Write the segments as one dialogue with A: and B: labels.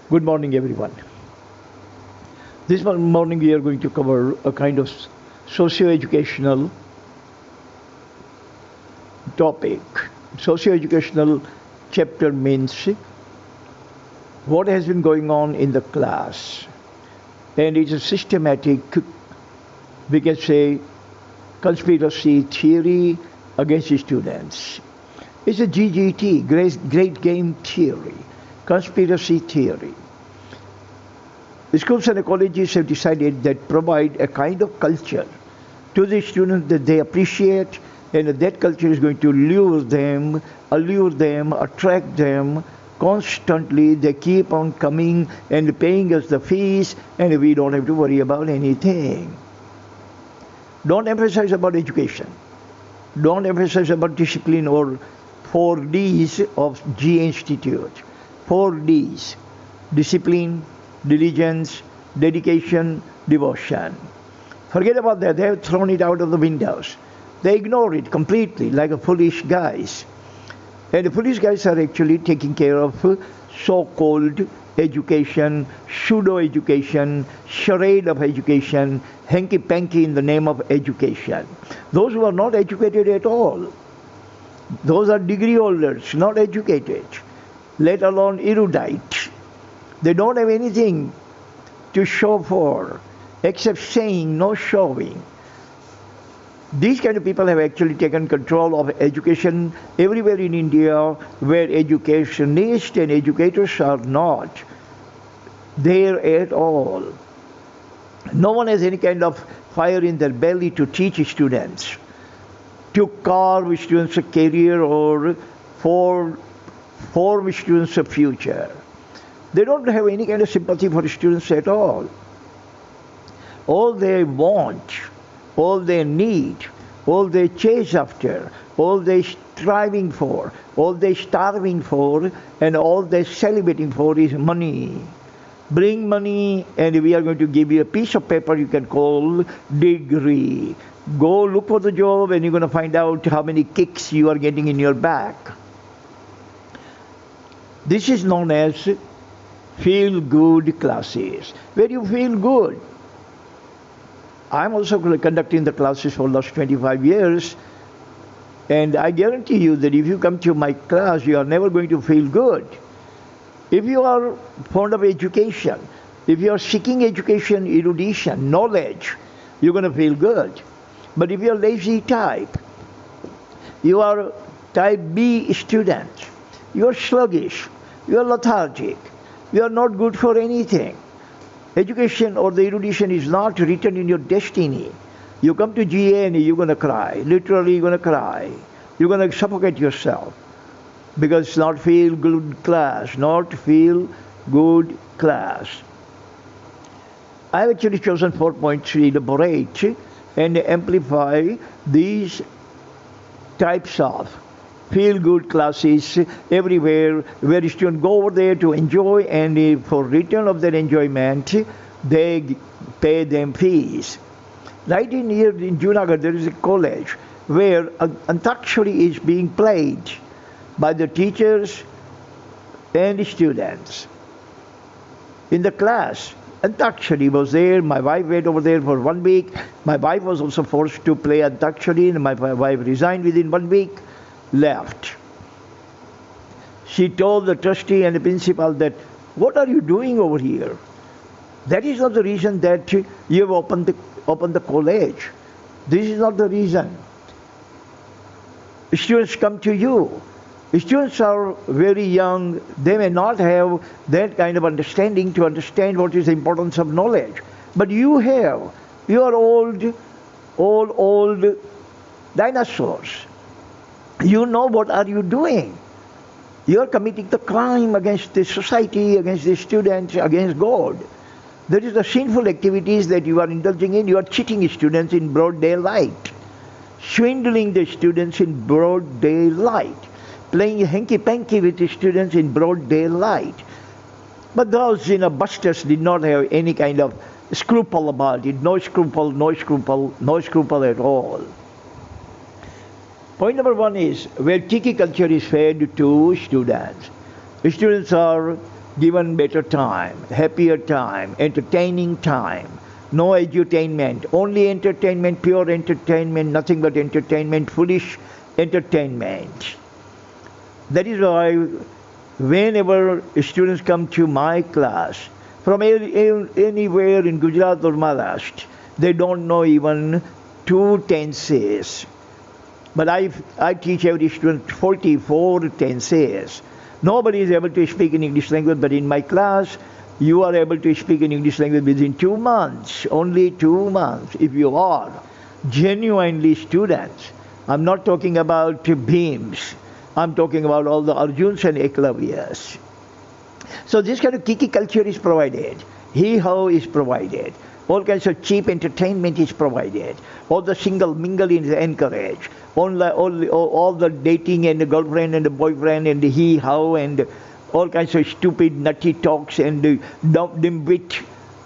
A: Good morning, everyone. This morning we are going to cover a kind of socio-educational topic. Socio-educational chapter means what has been going on in the class, and it's a systematic, we can say, conspiracy theory against students. It's a GGT, great game theory, conspiracy theory. The schools and colleges have decided that provide a kind of culture to the students that they appreciate, and that culture is going to allure them, attract them. Constantly they keep on coming and paying us the fees, and we don't have to worry about anything. Don't emphasize about education. Don't emphasize about discipline or 4Ds of G Institute. 4Ds: discipline, diligence, dedication, devotion. Forget about that. They have thrown it out of the windows. They ignore it completely like a foolish guys. And the foolish guys are actually taking care of so-called education, pseudo-education, charade of education, hanky-panky in the name of education. Those who are not educated at all, those are degree holders, not educated, let alone erudite. They don't have anything to show for except saying, no showing. These kind of people have actually taken control of education everywhere in India, where educationists and educators are not there at all. No one has any kind of fire in their belly to teach students, to carve students a career or form students a future. They don't have any kind of sympathy for students at all. All they want, all they need, all they chase after, all they striving for, all they starving for, and all they celebrating for is money. Bring money and we are going to give you a piece of paper you can call degree. Go look for the job and you're going to find out how many kicks you are getting in your back. This is known as feel-good classes, where you feel good. I'm also conducting the classes for the last 25 years, and I guarantee you that if you come to my class, you are never going to feel good. If you are fond of education, if you are seeking education, erudition, knowledge, you're going to feel good. But if you are lazy type, you are type B student, you are sluggish, you are lethargic, you are not good for anything. Education or the erudition is not written in your destiny. You come to GA and you're going to cry. Literally, you're going to cry. You're going to suffocate yourself because it's not feel good class, not feel good class. I've actually chosen 4 points to elaborate and amplify these types of feel-good classes everywhere, where students go over there to enjoy, and for return of their enjoyment, they pay them fees. Right in here in Junagadh, there is a college where Antakshari is being played by the teachers and students. In the class, Antakshari was there. My wife went over there for 1 week. My wife was also forced to play Antakshari, and my wife resigned within 1 week. Left. She told the trustee and the principal that, what are you doing over here? That is not the reason that you have opened the college. This is not the reason. Students come to you. Students are very young. They may not have that kind of understanding to understand what is the importance of knowledge. But you have. You are old dinosaurs. You know what are you doing. You are committing the crime against the society, against the students, against God. That is the sinful activities that you are indulging in. You are cheating students in broad daylight, swindling the students in broad daylight, playing hanky-panky with the students in broad daylight. But those busters did not have any kind of scruple about it. No scruple at all. Point number 1 is where Tiki Culture is fed to students. The students are given better time, happier time, entertaining time. No edutainment, only entertainment, pure entertainment, nothing but entertainment, foolish entertainment. That is why whenever students come to my class from anywhere in Gujarat or Maharashtra, they don't know even two tenses. But I teach every student 44 tenses. Nobody is able to speak in English language, but in my class, you are able to speak in English language within 2 months, only 2 months, if you are genuinely students. I'm not talking about beams. I'm talking about all the Arjuns and Eklavyas. So this kind of Tiki culture is provided. Hee-haw is provided. All kinds of cheap entertainment is provided. All the single mingling is encouraged. All the dating and the girlfriend and the boyfriend and the hee-haw and all kinds of stupid nutty talks and dim-wit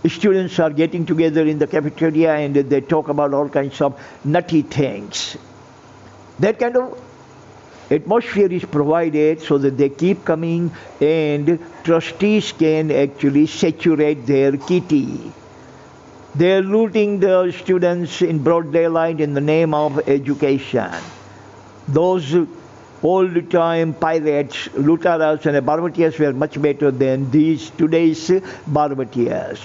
A: students are getting together in the cafeteria and they talk about all kinds of nutty things. That kind of atmosphere is provided so that they keep coming and trustees can actually saturate their kitty. They're looting the students in broad daylight in the name of education. Those old-time pirates, lutaras and barbatias were much better than these today's barbatias.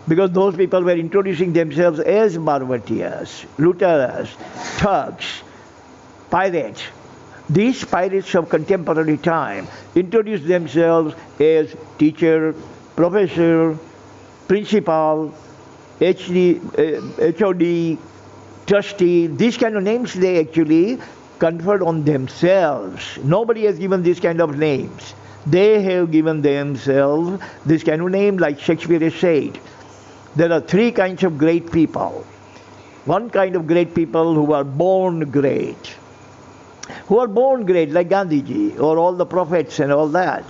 A: Because those people were introducing themselves as barbatias, lutaras, thugs, pirates. These pirates of contemporary time introduced themselves as teacher, professor, principal, HOD, trustee. These kind of names they actually conferred on themselves. Nobody has given these kind of names. They have given themselves this kind of name, like Shakespeare has said. There are three kinds of great people. One kind of great people who are born great. Who are born great, like Gandhiji or all the prophets and all that.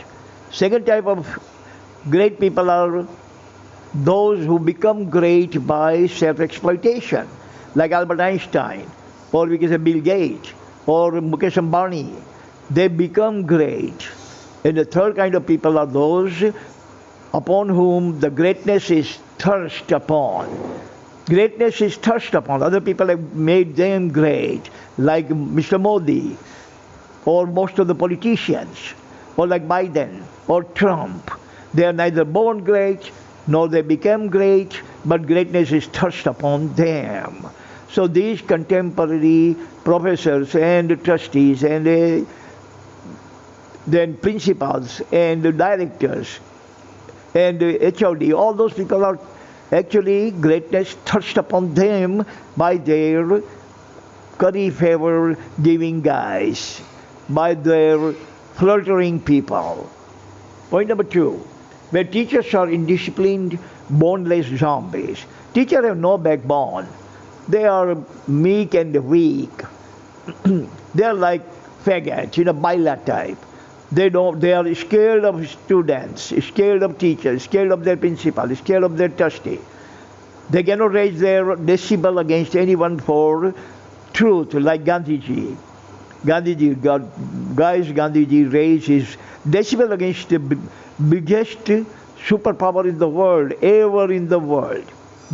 A: Second type of great people are those who become great by self-exploitation, like Albert Einstein, or we can say Bill Gates, or Mukesh Ambani. They become great. And the third kind of people are those upon whom the greatness is thirst upon. Greatness is thirst upon. Other people have made them great, like Mr. Modi, or most of the politicians, or like Biden, or Trump. They are neither born great, nor they became great, but greatness is thirst upon them. So these contemporary professors and trustees and then principals and directors and HOD, all those people are actually greatness thirst upon them by their curry favor giving guys, by their flirting people. Point number 2, where teachers are indisciplined, boneless zombies. Teachers have no backbone. They are meek and weak. They are like faggots, Baila type. They are scared of students, scared of teachers, scared of their principal, scared of their trustee. They cannot raise their decibel against anyone for truth, like Gandhiji. Gandhiji raised his decibel against the biggest superpower in the world, ever in the world.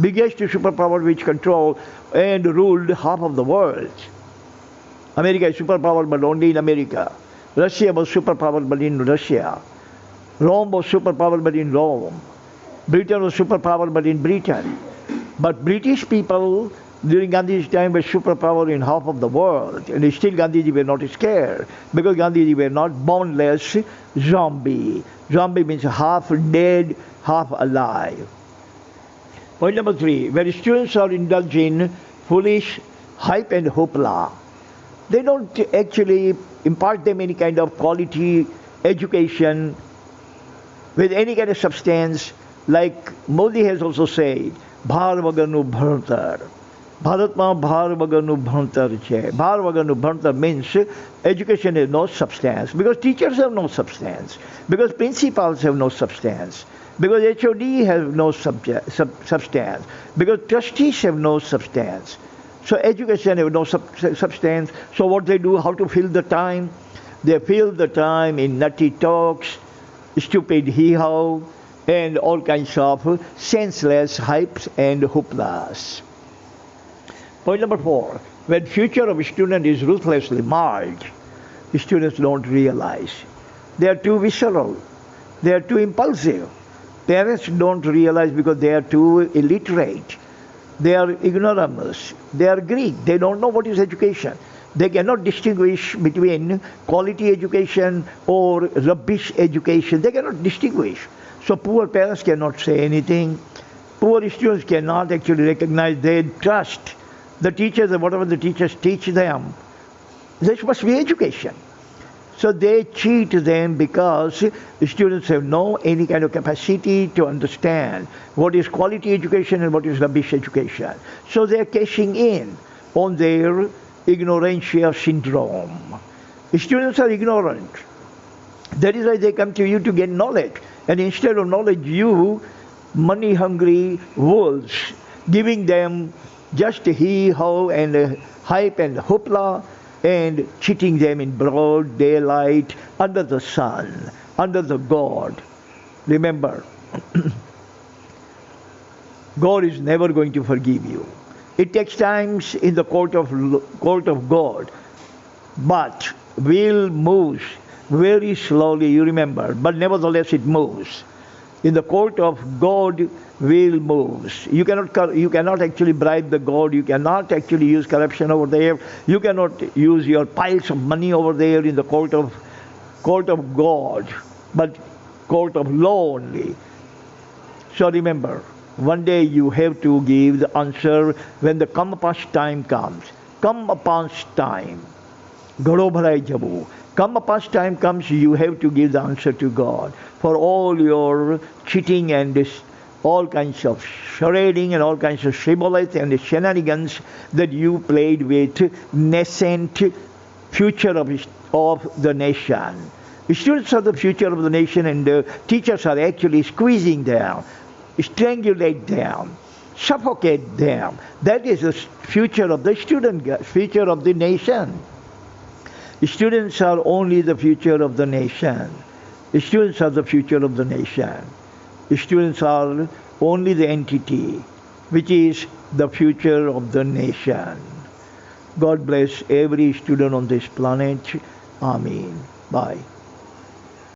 A: Biggest superpower which controlled and ruled half of the world. America is superpower, but only in America. Russia was superpower, but in Russia. Rome was superpower, but in Rome. Britain was superpower, but in Britain. But British people during Gandhi's time were superpower in half of the world, and still Gandhiji were not scared, because Gandhiji were not boneless zombie. Zombie means half dead, half alive. Point number 3, where students are indulging foolish hype and hoopla. They don't actually impart them any kind of quality education with any kind of substance, like Modi has also said, bhar vagarnu bhantar. Bharatma bhar vagarnu bhantar che. Bhar vagarnu bhantar means education has no substance, because teachers have no substance, because principals have no substance, because HOD have no substance, because trustees have no substance. So education have no substance. So what they do, how to fill the time? They fill the time in nutty talks, stupid hee-haw, and all kinds of senseless hypes and hooplas. Point number 4. When future of a student is ruthlessly marred, students don't realize. They are too visceral. They are too impulsive. Parents don't realize because they are too illiterate. They are ignoramus. They are Greek. They don't know what is education. They cannot distinguish between quality education or rubbish education. They cannot distinguish. So poor parents cannot say anything. Poor students cannot actually recognize. They trust the teachers and whatever the teachers teach them. This must be education. So they cheat them because students have no any kind of capacity to understand what is quality education and what is rubbish education. So they are cashing in on their ignorantia syndrome. Students are ignorant. That is why they come to you to get knowledge. And instead of knowledge, you money-hungry wolves, giving them just hee-haw and hype and hoopla, and cheating them in broad daylight, under the sun, under the God. Remember, God is never going to forgive you. It takes times in the court of God, but will moves very slowly, you remember, but nevertheless it moves. In the court of God, will moves. You cannot actually bribe the God. You cannot actually use corruption over there. You cannot use your piles of money over there in the court of God, but court of law only. So remember, one day you have to give the answer when the come past time comes. Come past time. Gado bharai jabu. Come past time comes, you have to give the answer to God for all your cheating and all kinds of charading and all kinds of shibboleth and shenanigans that you played with nascent future of the nation. Students are the future of the nation, and teachers are actually squeezing them, strangulate them, suffocate them. That is the future of the student, future of the nation. Students are only the future of the nation. Students are the future of the nation. Students are only the entity which is the future of the nation. God bless every student on this planet. Amen. Bye.